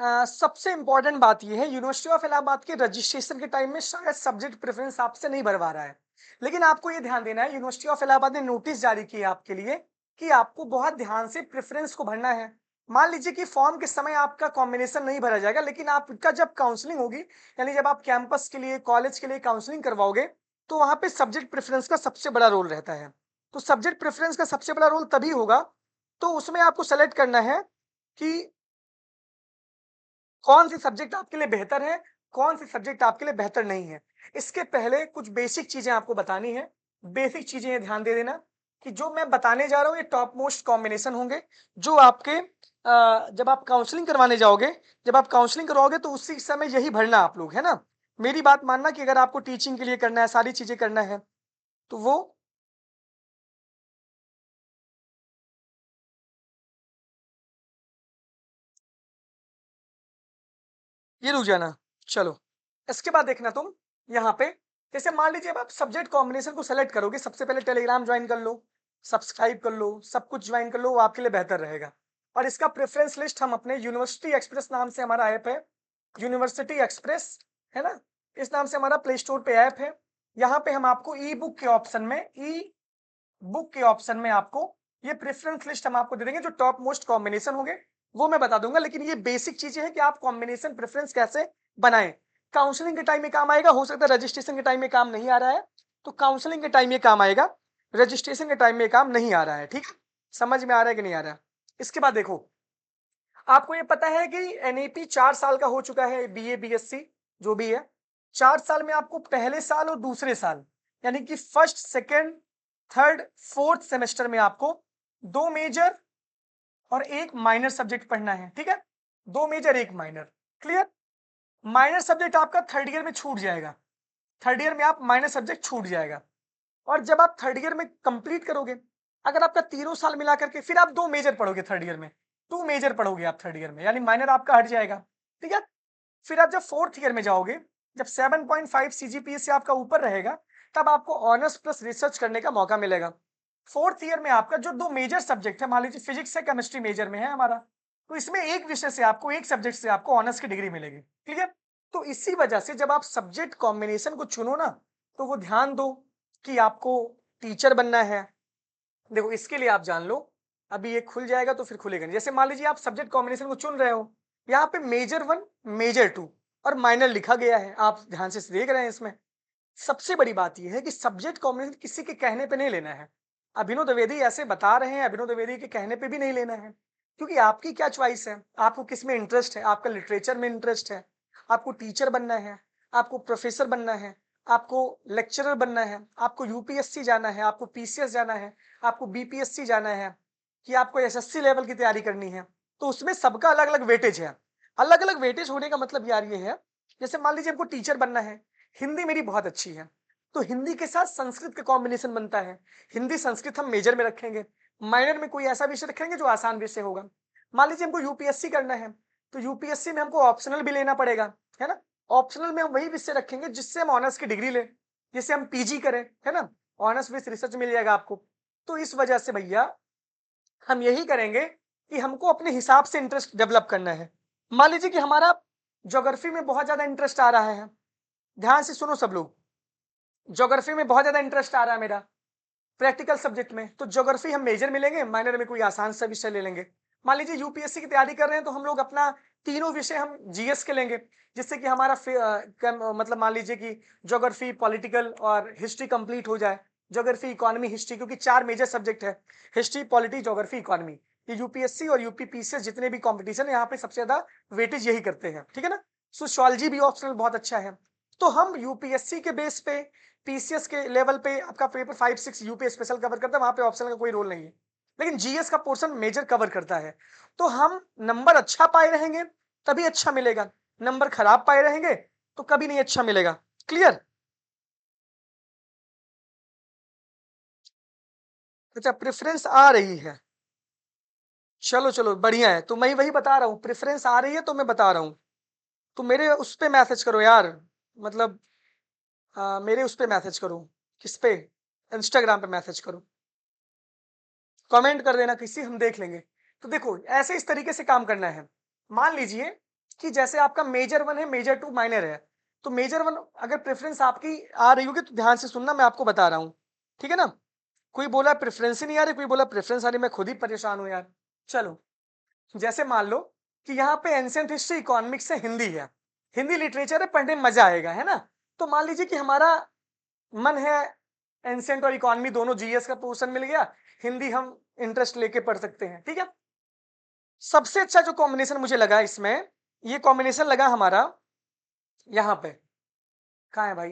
सबसे इंपॉर्टेंट बात ये है, यूनिवर्सिटी ऑफ इलाहाबाद के रजिस्ट्रेशन के टाइम में शायद सब्जेक्ट प्रेफरेंस आपसे नहीं भरवा रहा है, लेकिन आपको ये ध्यान देना है, यूनिवर्सिटी ऑफ इलाहाबाद ने नोटिस जारी किया आपके लिए कि आपको बहुत ध्यान से प्रेफरेंस को भरना है। मान लीजिए कि फॉर्म के समय आपका कॉम्बिनेशन नहीं भरा जाएगा, लेकिन आपका जब काउंसलिंग होगी, यानी जब आप कैंपस के लिए, कॉलेज के लिए काउंसलिंग करवाओगे, तो वहां पे सब्जेक्ट प्रेफरेंस का सबसे बड़ा रोल रहता है। तो सब्जेक्ट प्रेफरेंस का सबसे बड़ा रोल तभी होगा, तो उसमें आपको सेलेक्ट करना है कि कौन सी सब्जेक्ट आपके लिए बेहतर है, कौन सी सब्जेक्ट आपके लिए बेहतर नहीं है। इसके पहले कुछ बेसिक चीजें आपको बतानी है। बेसिक चीजें ये ध्यान दे देना कि जो मैं बताने जा रहा हूँ ये टॉप मोस्ट कॉम्बिनेशन होंगे, जो आपके जब आप काउंसलिंग करवाने जाओगे, जब आप काउंसलिंग करवाओगे तो उसी समय यही भरना आप लोग, है ना। मेरी बात मानना कि अगर आपको टीचिंग के लिए करना है, सारी चीजें करना है, तो वो ये रुक जाना। चलो, इसके बाद देखना तुम यहाँ पे, जैसे मान लीजिए अब आप सब्जेक्ट कॉम्बिनेशन को सेलेक्ट करोगे, सबसे पहले टेलीग्राम ज्वाइन कर लो, सब्सक्राइब कर लो, सब कुछ ज्वाइन कर लो, वो आपके लिए बेहतर रहेगा। और इसका प्रेफरेंस लिस्ट हम अपने यूनिवर्सिटी एक्सप्रेस नाम से हमारा ऐप है, यूनिवर्सिटी एक्सप्रेस, है ना, इस नाम से हमारा प्ले स्टोर पे ऐप है। यहाँ पे हम आपको ई बुक के ऑप्शन में, ई बुक के ऑप्शन में आपको ये प्रेफरेंस लिस्ट हम आपको दे देंगे, जो टॉप मोस्ट कॉम्बिनेशन होंगे वो मैं बता दूंगा। लेकिन ये बेसिक चीजें हैं कि आप कॉम्बिनेशन प्रेफरेंस कैसे बनाएं। काउंसलिंग के टाइम में काम आएगा, हो सकता है रजिस्ट्रेशन के टाइम में काम नहीं आ रहा है, तो काउंसलिंग के टाइम में काम आएगा, रजिस्ट्रेशन के टाइम में काम नहीं आ रहा है। ठीक है, समझ में आ रहा है कि नहीं आ रहा है। इसके बाद देखो, आपको ये पता है कि एनईपी 4 साल का हो चुका है, बीए बीएससी जो भी है, 4 साल में आपको पहले साल और दूसरे साल, यानी कि first, second, third, fourth semester में आपको 2 मेजर और 1 माइनर सब्जेक्ट पढ़ना है। ठीक है, 2 major 1 minor, clear. Minor subject आपका थर्ड ईयर में छूट जाएगा, थर्ड ईयर में आप माइनर सब्जेक्ट छूट जाएगा। और जब आप थर्ड ईयर में कंप्लीट करोगे, अगर आपका तीनों साल मिला करके फिर आप 2 मेजर पढ़ोगे थर्ड ईयर में, 2 मेजर पढ़ोगे आप थर्ड ईयर में, यानी माइनर आपका हट जाएगा। ठीक है, फिर आप जब फोर्थ ईयर में जाओगे, जब 7.5 सीजीपीए से आपका ऊपर रहेगा, तब आपको ऑनर्स प्लस रिसर्च करने का मौका मिलेगा। फोर्थ ईयर में आपका जो 2 मेजर सब्जेक्ट है, मान लीजिए फिजिक्स से केमिस्ट्री मेजर में है हमारा, तो इसमें एक विषय से आपको, एक सब्जेक्ट से आपको ऑनर्स की डिग्री मिलेगी। क्लियर। तो इसी वजह से जब आप सब्जेक्ट कॉम्बिनेशन को चुनो ना, तो वो ध्यान दो कि आपको टीचर बनना है। देखो, इसके लिए आप जान लो, अभी ये खुल जाएगा तो फिर खुलेगा नहीं। जैसे मान लीजिए आप सब्जेक्ट कॉम्बिनेशन को चुन रहे हो, यहाँ पे मेजर 1, मेजर 2 और माइनर लिखा गया है, आप ध्यान से देख रहे हैं। इसमें सबसे बड़ी बात यह है कि सब्जेक्ट कॉम्बिनेशन किसी के कहने पे नहीं लेना है। अभिनव द्विवेदी ऐसे बता रहे हैं, अभिनव द्विवेदी के कहने पे भी नहीं लेना है, क्योंकि आपकी क्या चॉइस है, आपको किस में इंटरेस्ट है। आपका लिटरेचर में इंटरेस्ट है, आपको टीचर बनना है, आपको प्रोफेसर बनना है, आपको लेक्चरर बनना है, आपको यूपीएससी जाना है, आपको पीसीएस जाना है, आपको बीपीएससी जाना है, कि आपको एसएससी लेवल की तैयारी करनी है, तो उसमें सबका अलग अलग वेटेज है। अलग अलग वेटेज होने का मतलब यार ये है, जैसे मान लीजिए हमको टीचर बनना है, हिंदी मेरी बहुत अच्छी है, तो हिंदी के साथ संस्कृत का कॉम्बिनेशन बनता है, हिंदी संस्कृत हम मेजर में रखेंगे, माइनर में कोई ऐसा विषय रखेंगे जो आसान विषय होगा। मान लीजिए हमको यूपीएससी करना है, तो यूपीएससी में हमको ऑप्शनल भी लेना पड़ेगा, है ना। ऑप्शनल में हम वही विषय रखेंगे जिससे हम ऑनर्स की डिग्री लें, जिससे हम पीजी करें, है ना, ऑनर्स विद रिसर्च मिल जाएगा आपको। तो इस वजह से भैया हम यही करेंगे कि हमको अपने हिसाब से इंटरेस्ट डेवलप करना है। मान लीजिए कि हमारा ज्योग्राफी में बहुत ज्यादा इंटरेस्ट आ रहा है, ध्यान से सुनो सब लोग, ज्योग्राफी में बहुत ज्यादा इंटरेस्ट आ रहा है मेरा, प्रैक्टिकल सब्जेक्ट में, तो ज्योग्राफी हम मेजर में लेंगे, माइनर में कोई आसान सा विषय ले लेंगे। मान लीजिए यूपीएससी की तैयारी कर रहे हैं, तो हम लोग अपना तीनों विषय हम जीएस के लेंगे, जिससे कि हमारा मतलब मान लीजिए कि ज्योग्राफी, पॉलिटिकल और हिस्ट्री कंप्लीट हो जाए। ज्योग्राफी, इकोनॉमी, हिस्ट्री, क्योंकि 4 मेजर सब्जेक्ट है, हिस्ट्री, पॉलिटी, ज्योग्राफी, इकोनॉमी। ये यूपीएससी और यूपीपीसीएस जितने भी कंपटीशन है, यहाँ पे सबसे ज्यादा वेटेज यही करते हैं। ठीक है ना। सोशियोलॉजी भी ऑप्शनल बहुत अच्छा है। तो हम यूपीएससी के बेस पे, पीसीएस के लेवल पे आपका पेपर 5-6 यूपी स्पेशल कवर करता है, वहां पे ऑप्शनल का कोई रोल नहीं है, लेकिन जीएस का पोर्शन मेजर कवर करता है। तो हम नंबर अच्छा पाए रहेंगे तभी अच्छा मिलेगा, नंबर खराब पाए रहेंगे तो कभी नहीं अच्छा मिलेगा। क्लियर। अच्छा, प्रेफरेंस आ रही है, चलो चलो बढ़िया है। तो मैं वही बता रहा हूँ, प्रेफरेंस आ रही है तो मैं बता रहा हूँ। तो मेरे उस पे मैसेज करो यार, मतलब मेरे उस पे मैसेज करो, किस पे, इंस्टाग्राम पे मैसेज करो, कमेंट कर देना किसी, हम देख लेंगे। तो देखो, ऐसे इस तरीके से काम करना है। मान लीजिए कि जैसे आपका मेजर 1 है, मेजर 2 माइनर है, तो मेजर 1 अगर प्रेफरेंस आपकी आ रही होगी तो ध्यान से सुनना, मैं आपको बता रहा हूँ, ठीक है ना? कोई बोला प्रेफरेंस ही नहीं आ रही, कोई बोला प्रेफरेंस आ रही, मैं खुद ही परेशान हूँ यार। चलो, जैसे मान लो कि यहाँ पे एंशिएंट हिस्ट्री, इकोनॉमिक्स से हिंदी है, हिंदी लिटरेचर है, पढ़ने में मजा आएगा, है ना? तो मान लीजिए कि हमारा मन है एंशिएंट और इकोनॉमी दोनों जीएस का पोर्शन मिल गया, हिंदी हम इंटरेस्ट लेके पढ़ सकते हैं, ठीक है? सबसे अच्छा जो कॉम्बिनेशन मुझे लगा इसमें, ये कॉम्बिनेशन लगा हमारा यहाँ पे, कहाँ है भाई?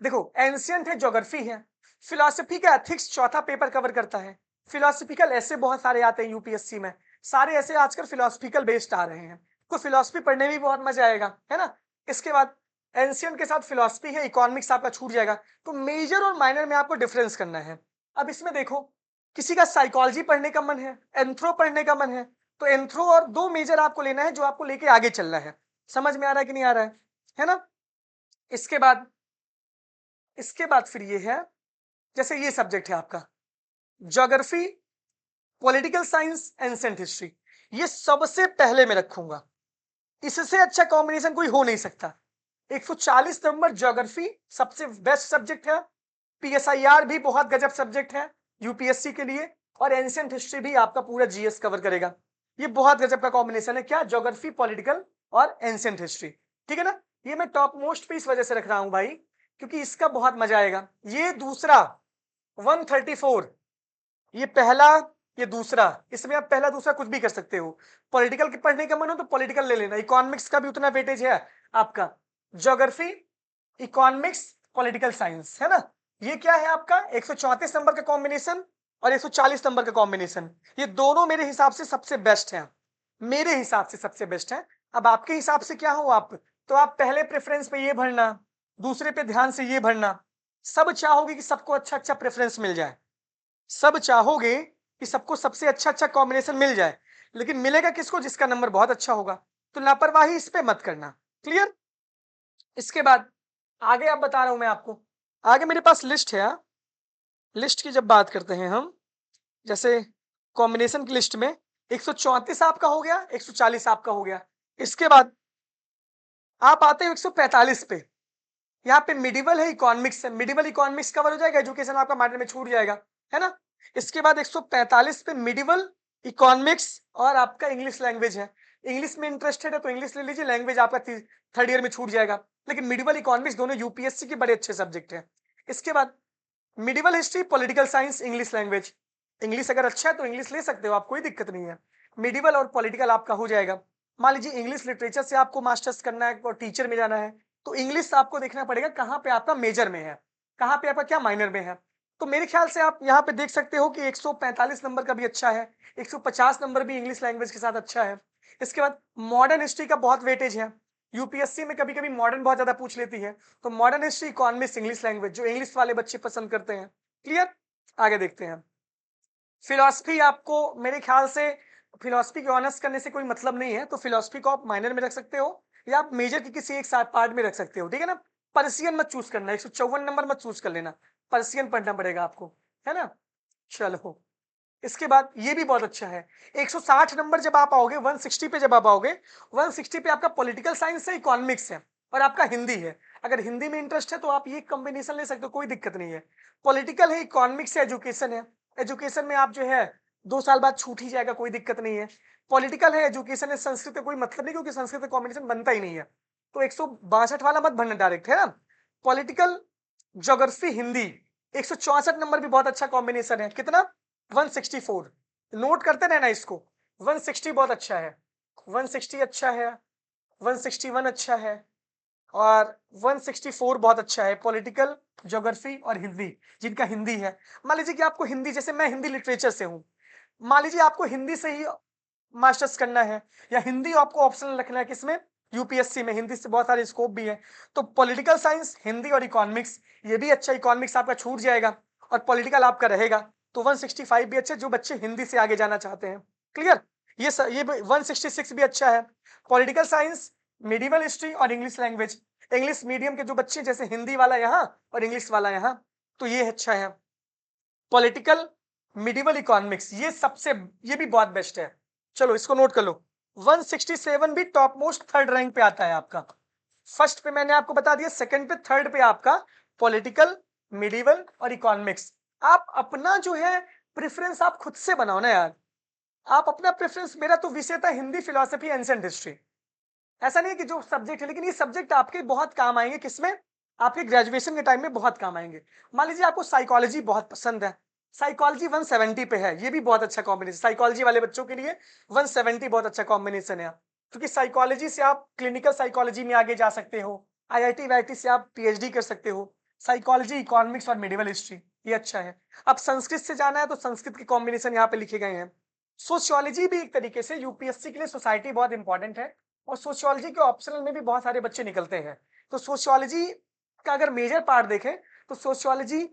देखो, एंशिएंट है, ज्योग्राफी है, फिलॉसफी का एथिक्स चौथा पेपर कवर करता है, फिलोसफिकल ऐसे बहुत सारे आते हैं यूपीएससी में, सारे ऐसे आजकल फिलोसफिकल बेस्ड आ रहे हैं, तो फिलोसफी पढ़ने में भी बहुत मजा आएगा, है ना? इसके बाद एंशिएंट के साथ फिलोसफी है, इकोनॉमिक्स आपका छूट जाएगा, तो मेजर और माइनर में आपको डिफरेंस करना है। अब इसमें देखो, किसी का साइकोलॉजी पढ़ने का मन है, एंथ्रो पढ़ने का मन है, तो एंथ्रो और दो मेजर आपको लेना है जो आपको लेके आगे चलना है। समझ में आ रहा है कि नहीं आ रहा है ना? इसके बाद फिर ये है, जैसे ये सब्जेक्ट है आपका geography, political science, ancient history, ये सबसे पहले मैं रखूंगा, इससे अच्छा कॉम्बिनेशन कोई हो नहीं सकता। 140 नंबर ज्योग्राफी सबसे बेस्ट सब्जेक्ट है, पीएसआईआर भी बहुत गजब सब्जेक्ट है यूपीएससी के लिए, और एंशिएंट हिस्ट्री भी आपका पूरा जीएस कवर करेगा। ये बहुत गजब का कॉम्बिनेशन है, क्या? ज्योग्राफी, पॉलिटिकल और एंशिएंट हिस्ट्री, ठीक है ना? ये मैं टॉप मोस्ट पे इस वजह से रख रहा हूं भाई, क्योंकि इसका बहुत मजा आएगा। ये दूसरा 134, ये पहला, ये दूसरा, इसमें आप पहला दूसरा कुछ भी कर सकते हो। पॉलिटिकल के पढ़ने का मन हो तो पॉलिटिकल ले लेना, इकोनॉमिक्स का भी उतना वेटेज है आपका, ज्योग्राफी, इकोनॉमिक्स, पॉलिटिकल साइंस, है ना? ये क्या है आपका 134 नंबर का कॉम्बिनेशन और 140 नंबर का कॉम्बिनेशन, ये दोनों मेरे हिसाब से सबसे बेस्ट है, मेरे हिसाब से सबसे बेस्ट है। अब आपके हिसाब से क्या हो आप, तो आप पहले प्रेफरेंस पे ये भरना, दूसरे पे ध्यान से ये भरना, सब चाहोगे कि सबको अच्छा अच्छा प्रेफरेंस मिल जाए, सब चाहोगे कि सबको सबसे अच्छा अच्छा कॉम्बिनेशन मिल जाए, लेकिन मिलेगा किसको? जिसका नंबर बहुत अच्छा होगा। तो लापरवाही इस पे मत करना, क्लियर? इसके बाद आगे आप बता रहा हूं मैं आपको, आगे मेरे पास लिस्ट है, लिस्ट की जब बात करते हैं हम, जैसे कॉम्बिनेशन की लिस्ट में 134 आपका हो गया, 140 आपका हो गया, इसके बाद आप आते हो 145 पे, यहाँ पे मिडिवल है, इकोनॉमिक्स है, मिडिवल इकोनॉमिक्स कवर हो जाएगा, एजुकेशन आपका माइनर में छूट जाएगा, है ना? इसके बाद 145 पे मिडिवल, इकोनॉमिक्स और आपका इंग्लिश लैंग्वेज है, इंग्लिश में इंटरेस्टेड है तो इंग्लिश ले लीजिए, लैंग्वेज आपका थर्ड ईयर में छूट जाएगा, लेकिन मिडिवल, इकोनॉमिक्स दोनों यूपीएससी के बड़े अच्छे सब्जेक्ट हैं। इसके बाद medieval history, political science, English language, English अगर अच्छा है तो इंग्लिश ले सकते हो आप, कोई दिक्कत नहीं है, मिडिवल और पॉलिटिकल आपका हो जाएगा। मान लीजिए इंग्लिश लिटरेचर से आपको मास्टर्स करना है और टीचर में जाना है, तो इंग्लिश आपको देखना पड़ेगा कहाँ पे आपका मेजर में है, कहाँ पे आपका क्या माइनर में है। तो मेरे ख्याल से आप यहाँ पे देख सकते हो कि 145 नंबर का भी अच्छा है, 150 नंबर भी इंग्लिश लैंग्वेज के साथ अच्छा है। इसके बाद मॉडर्न हिस्ट्री का बहुत वेटेज है, यूपीएससी में कभी कभी मॉडर्न बहुत ज्यादा पूछ लेती है, तो modern history, economics, English language, जो इंग्लिश वाले बच्चे पसंद करते हैं, क्लियर? आगे देखते हैं, फिलॉसफी आपको मेरे ख्याल से, फिलॉसफी के ऑनर्स करने से कोई मतलब नहीं है, तो फिलॉसफी को आप माइनर में रख सकते हो या आप मेजर के किसी एक साथ पार्ट में रख सकते हो, ठीक है ना? पर्सियन मत चूज करना, 154 नंबर मत चूज कर लेना, पर्सियन पढ़ना पड़ेगा आपको, है ना? चलो, इसके बाद ये भी बहुत अच्छा है, 160 नंबर जब आप आओगे, 160 पे जब आप आओगे, 160 पे आपका पॉलिटिकल साइंस है, इकोनॉमिक्स है और आपका हिंदी है। अगर हिंदी में इंटरेस्ट है तो आप ये कॉम्बिनेशन ले सकते हो, कोई दिक्कत नहीं है। पॉलिटिकल है, इकोनॉमिक्स है, एजुकेशन है, एजुकेशन में आप जो है 2 साल बाद छूट ही जाएगा, कोई दिक्कत नहीं है। पॉलिटिकल है, एजुकेशन है, संस्कृत का कोई मतलब नहीं, क्योंकि संस्कृत का कॉम्बिनेशन बनता ही नहीं है, तो 162 वाला मत भरना डायरेक्ट, है ना? पॉलिटिकल, ज्योग्राफी, हिंदी, 164 नंबर भी बहुत अच्छा कॉम्बिनेशन है, कितना? 164, नोट करते रहना इसको, 160 बहुत अच्छा है, 160 अच्छा है, 161 अच्छा है और 164 बहुत अच्छा है, पॉलिटिकल, ज्योग्राफी और हिंदी, जिनका हिंदी है। मान लीजिए कि आपको हिंदी, जैसे मैं हिंदी लिटरेचर से हूं, मान लीजिए आपको हिंदी से ही मास्टर्स करना है या हिंदी आपको ऑप्शनल रखना है, किसमें? यूपीएससी में हिंदी से बहुत सारे स्कोप भी है, तो पॉलिटिकल साइंस, हिंदी और इकोनॉमिक्स, ये भी अच्छा, इकोनॉमिक्स आपका छूट जाएगा और पॉलिटिकल आपका रहेगा, तो 165 भी अच्छा, जो बच्चे हिंदी से आगे जाना चाहते हैं, क्लियर? ये 166 भी अच्छा है, पॉलिटिकल साइंस, मिडिवल हिस्ट्री और इंग्लिश लैंग्वेज, इंग्लिश मीडियम के जो बच्चे, जैसे हिंदी वाला यहाँ और इंग्लिश वाला यहाँ, तो ये अच्छा है। पॉलिटिकल, मिडिवल, इकोनॉमिक्स, ये सबसे, ये भी बहुत बेस्ट है, चलो इसको नोट कर लो। 167 भी टॉप मोस्ट थर्ड रैंक पे आता है आपका। फर्स्ट पे मैंने आपको बता दिया, सेकंड पे, थर्ड पे आपका पॉलिटिकल, मिडिवल और इकोनॉमिक्स। आप अपना जो है प्रेफरेंस आप खुद से बनाओ ना यार, आप अपना प्रेफरेंस। मेरा तो विषय था हिंदी, फिलोसफी, एंशिएंट हिस्ट्री। ऐसा नहीं है कि जो सब्जेक्ट है, लेकिन ये सब्जेक्ट आपके बहुत काम आएंगे। किसमें? आपके ग्रेजुएशन के टाइम में बहुत काम आएंगे। मान लीजिए आपको साइकोलॉजी बहुत पसंद है, साइकोलॉजी 170 पे है, ये भी बहुत अच्छा कॉम्बिनेशन। साइकोलॉजी वाले बच्चों के लिए 170 बहुत अच्छा कॉम्बिनेशन है, क्योंकि साइकोलॉजी से आप क्लिनिकल साइकोलॉजी में आगे जा सकते हो। आईआईटी वाईटी से आप पीएचडी कर सकते हो। साइकोलॉजी, इकोनॉमिक्स और मिडिवल हिस्ट्री, ये अच्छा है। अब संस्कृत से जाना है तो संस्कृत के कॉम्बिनेशन यहाँ पे लिखे गए हैं। सोशियोलॉजी भी एक तरीके से यूपीएससी के लिए सोसाइटी बहुत इंपॉर्टेंट है, और सोशियोलॉजी के ऑप्शनल में भी बहुत सारे बच्चे निकलते हैं। तो सोशियोलॉजी का अगर मेजर पार्ट देखें तो सोशियोलॉजी,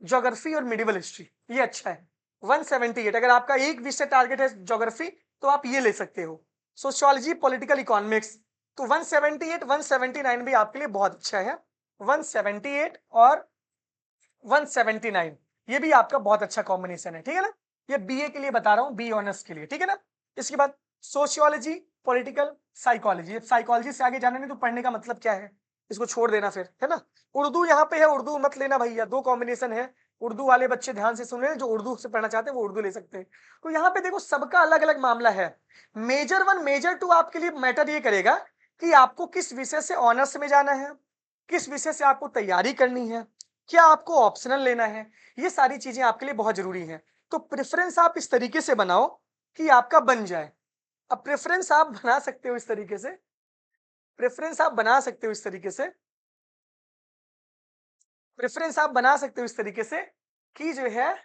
ज्योग्राफी और मिडिवल हिस्ट्री, ये अच्छा है। 178, अगर आपका एक विषय टारगेट है ज्योग्राफी तो आप ये ले सकते हो। सोशियोलॉजी, पॉलिटिकल, इकोनॉमिक्स, तो 178, 179 भी आपके लिए बहुत अच्छा है। 178 और 179, ये भी आपका बहुत अच्छा कॉम्बिनेशन है, ठीक है ना। ये बीए के लिए बता रहा हूँ, बी ऑनर्स के लिए, ठीक है ना। इसके बाद सोशियोलॉजी, पॉलिटिकल, साइकोलॉजी। साइकोलॉजी से आगे जाने नहीं तो पढ़ने का मतलब क्या है, इसको छोड़ देना फिर, है ना। उर्दू यहाँ पे है, उर्दू मत लेना भैया, दो कॉम्बिनेशन है। उर्दू वाले बच्चे ध्यान से सुन रहे हैं, जो उर्दू से पढ़ना चाहते हैं वो उर्दू ले सकते हैं। तो यहाँ पे देखो सबका अलग अलग मामला है। मेजर 1, मेजर 2 आपके लिए मैटर ये करेगा कि आपको किस विषय से ऑनर्स में जाना है, किस विषय से आपको तैयारी करनी है, क्या आपको ऑप्शनल लेना है। ये सारी चीजें आपके लिए बहुत जरूरी हैं। तो प्रेफरेंस आप इस तरीके से बनाओ कि आपका बन जाए। अब प्रेफरेंस आप बना सकते हो इस तरीके से, प्रेफरेंस आप बना सकते हो इस तरीके से, प्रेफरेंस आप बना सकते हो इस तरीके से कि जो है,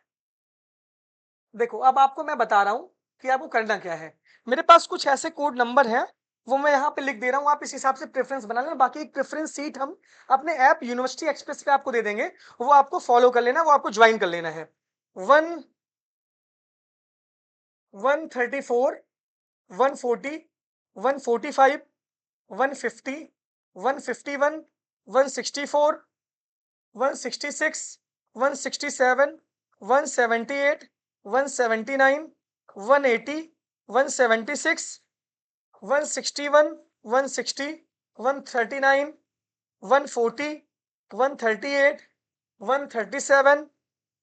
देखो अब आपको मैं बता रहा हूं कि आपको करना क्या है। मेरे पास कुछ ऐसे कोड नंबर है, वो मैं यहाँ पे लिख दे रहा हूँ, आप इस हिसाब से प्रेफरेंस बना लेना। बाकी एक प्रेफरेंस सीट हम अपने ऐप यूनिवर्सिटी एक्सप्रेस पे आपको दे देंगे, वो आपको फॉलो कर लेना, वो आपको ज्वाइन कर लेना है। 134, 140, 145, 150, 151, 164, 166, 167, 178, 179, 180, 176, 161, 160, 139, 140, 138, 137,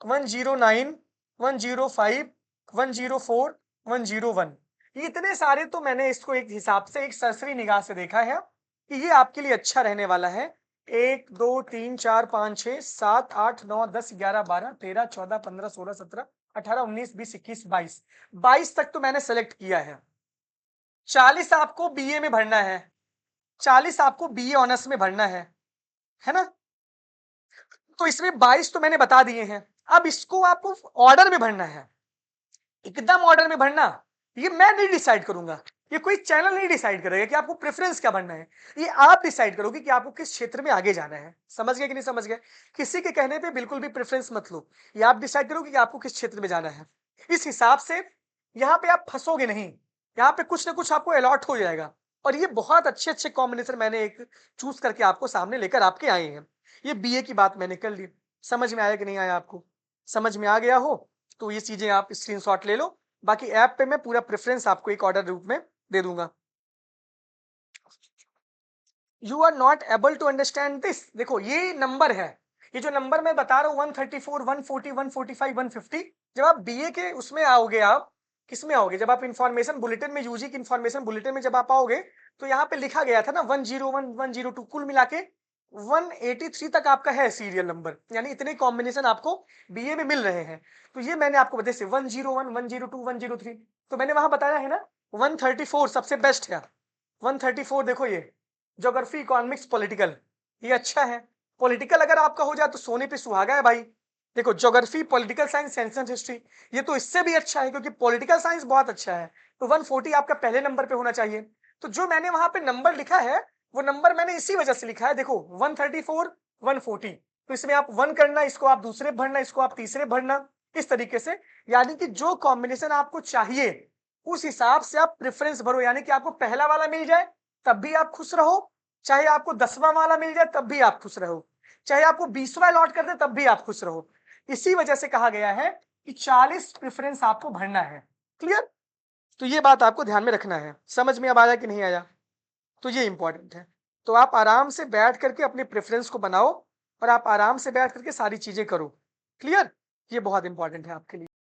109, 105, 104, 101। ये इतने सारे तो मैंने इसको एक हिसाब से, एक सरसरी निगाह से देखा है कि ये आपके लिए अच्छा रहने वाला है। 1 2 3 4 5 6 7 8 9 10 11 12 13 14 15 16 17 18 19 20 21 22, 22 तक तो मैंने सेलेक्ट किया है। 40 आपको बीए में भरना है, 40 आपको बीए ऑनर्स में भरना है ना। तो इसमें 22 तो मैंने बता दिए हैं। अब इसको आपको ऑर्डर में भरना है, एकदम ऑर्डर में भरना। ये मैं नहीं डिसाइड करूंगा, ये कोई चैनल नहीं डिसाइड करेगा कि आपको प्रेफरेंस क्या भरना है। ये आप डिसाइड करोगे कि आपको किस क्षेत्र में आगे जाना है। समझ गए कि नहीं समझ गए? किसी के कहने पे बिल्कुल भी प्रेफरेंस मत लो, ये आप डिसाइड करोगे कि आपको किस क्षेत्र में जाना है। इस हिसाब से यहाँ पे आप फंसोगे नहीं, यहाँ पे कुछ ना कुछ आपको अलॉट हो जाएगा। और ये बहुत अच्छे अच्छे कॉम्बिनेशन मैंने एक चूज करके आपको सामने लेकर आपके आए हैं। ये बीए की बात मैंने कर ली, समझ में आया कि नहीं आया? आपको समझ में आ गया हो तो ये चीजें आप स्क्रीनशॉट ले लो। बाकी ऐप पे मैं पूरा प्रेफरेंस आपको एक ऑर्डर रूप में दे दूंगा। You are not able to understand this, देखो ये नंबर है, ये जो नंबर मैं बता रहा हूँ 134, 140, 145, 150, जब आप बीए के उसमें आओगे, आप किस में आओगे, जब आप इंफॉर्मेशन बुलेटिन में, यूजी की इंफॉर्मेशन बुलेटिन में जब आप आओगे तो यहाँ पे लिखा गया था ना 101, 102, कुल मिला के 183 तक आपका है सीरियल नंबर, यानी इतने कॉम्बिनेशन आपको बीए में मिल रहे हैं। तो ये मैंने आपको बताया 101, 102, 103, तो मैंने वहां बताया है ना 134 सबसे बेस्ट है। 134 देखो, ये ज्योग्राफी, इकोनॉमिक्स, पॉलिटिकल, ये अच्छा है। पॉलिटिकल अगर आपका हो जाए तो सोने पे सुहागा है भाई। देखो geography, political science, ancient history, ये तो इससे भी अच्छा है, क्योंकि पॉलिटिकल साइंस बहुत अच्छा है। तो 140 आपका पहले नंबर पे होना चाहिए। तो जो मैंने वहां पे नंबर लिखा है वो नंबर मैंने इसी वजह से लिखा है। देखो 134, 140, तो इसमें आप 1 करना, इसको आप दूसरे भरना, इसको आप तीसरे भरना, इस तरीके से। यानी कि जो कॉम्बिनेशन आपको चाहिए उस हिसाब से आप प्रेफरेंस भरो, यानी कि आपको पहला वाला मिल जाए तब भी आप खुश रहो, चाहे आपको 10वां वाला मिल जाए तब भी आप खुश रहो, चाहे आपको 20वां अलॉट कर दे तब भी आप खुश रहो। इसी वजह से कहा गया है कि 40 प्रेफरेंस आपको भरना है। क्लियर? तो ये बात आपको ध्यान में रखना है। समझ में अब आया कि नहीं आया? तो ये इंपॉर्टेंट है। तो आप आराम से बैठ करके अपने प्रेफरेंस को बनाओ और आप आराम से बैठ करके सारी चीजें करो। क्लियर? ये बहुत इंपॉर्टेंट है आपके लिए।